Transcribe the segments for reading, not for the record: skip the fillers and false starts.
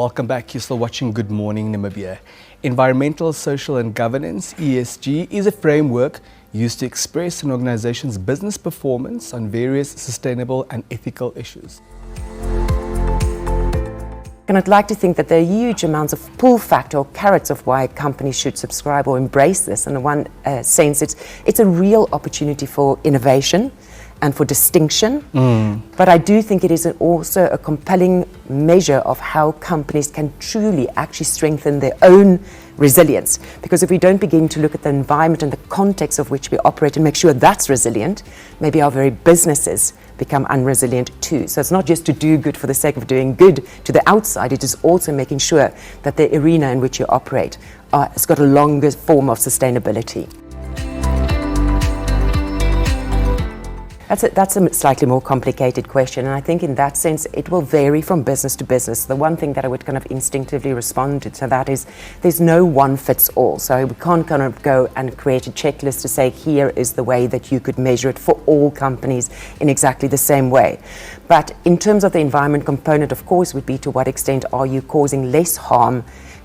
welcome back. You're still watching Good Morning Namibia. Environmental, social and governance, ESG, is a framework used to express an organization's business performance on various sustainable and ethical issues. And I'd like to think that there are huge amounts of pull factor or carrots of why companies should subscribe or embrace this. In one sense, it's a real opportunity for innovation and for distinction. But I do think it is also a compelling measure of how companies can truly actually strengthen their own resilience. Because if we don't begin to look at the environment and the context of which we operate and make sure that's resilient, maybe our very businesses become unresilient too. So it's not just to do good for the sake of doing good to the outside, it is also making sure that the arena in which you operate has got a longer form of sustainability. That's a slightly more complicated question, and I think in that sense it will vary from business to business. The one thing that I would kind of instinctively respond to that is there's no one fits all. So we can't kind of go and create a checklist to say here is the way that you could measure it for all companies in exactly the same way. But in terms of the environment component, of course, would be to what extent are you causing less harm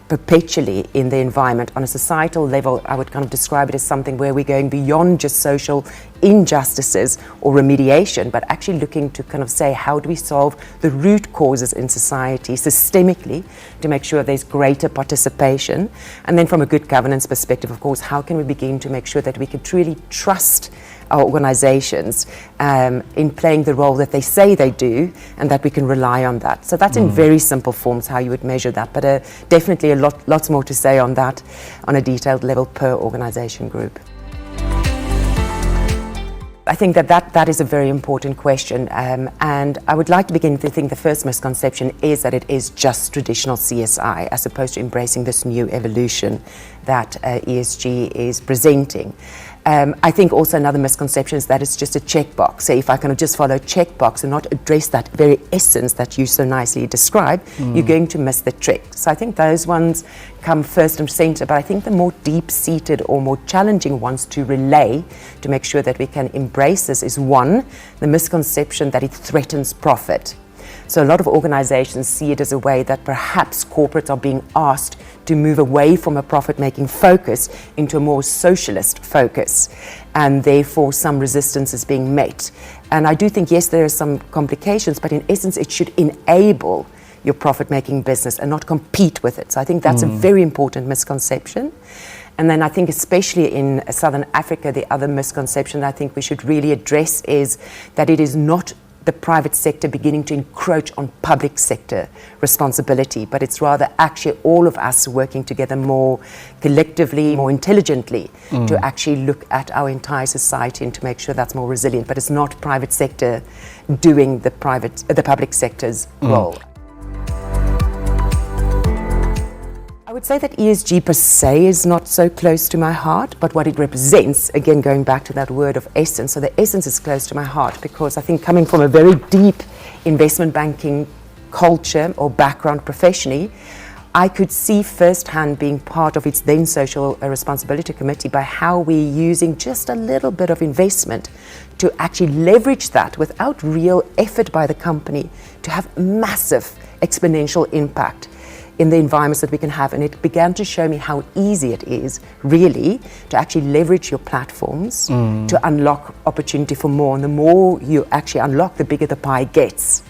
perpetually in the environment. On a societal level, I would kind of describe it as something where we're going beyond just social injustices or remediation, but actually looking to kind of say, how do we solve the root causes in society systemically to make sure there's greater participation? And then from a good governance perspective, of course, how can we begin to make sure that we can truly trust our organizations in playing the role that they say they do, and that we can rely on that. So that's in very simple forms how you would measure that, but definitely lots more to say on that on a detailed level per organization group. I think that is a very important question, and I would like to begin to think the first misconception is that it is just traditional CSI as opposed to embracing this new evolution that ESG is presenting. I think also another misconception is that it's just a checkbox. So if I kind of just follow a checkbox and not address that very essence that you so nicely describe, you're going to miss the trick. So I think those ones come first and center, but I think the more deep-seated or more challenging ones to relay to make sure that we can embrace this is one, the misconception that it threatens profit. So a lot of organizations see it as a way that perhaps corporates are being asked to move away from a profit-making focus into a more socialist focus, and therefore some resistance is being met. And I do think, yes, there are some complications, but in essence it should enable your profit-making business and not compete with it. So I think that's a very important misconception. And then I think especially in Southern Africa, the other misconception that I think we should really address is that it is not the private sector beginning to encroach on public sector responsibility, but it's rather actually all of us working together more collectively, more intelligently to actually look at our entire society and to make sure that's more resilient. But it's not private sector doing the public sector's role. I would say that ESG per se is not so close to my heart, but what it represents, again going back to that word of essence, so the essence is close to my heart because I think coming from a very deep investment banking culture or background professionally, I could see firsthand being part of its then social responsibility committee by how we're using just a little bit of investment to actually leverage that without real effort by the company to have massive exponential impact in the environments that we can have. And it began to show me how easy it is really to actually leverage your platforms to unlock opportunity for more. And the more you actually unlock, the bigger the pie gets.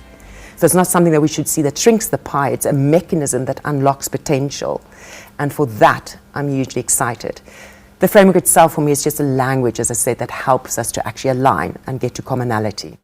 So it's not something that we should see that shrinks the pie, it's a mechanism that unlocks potential. And for that, I'm hugely excited. The framework itself for me is just a language, as I said, that helps us to actually align and get to commonality.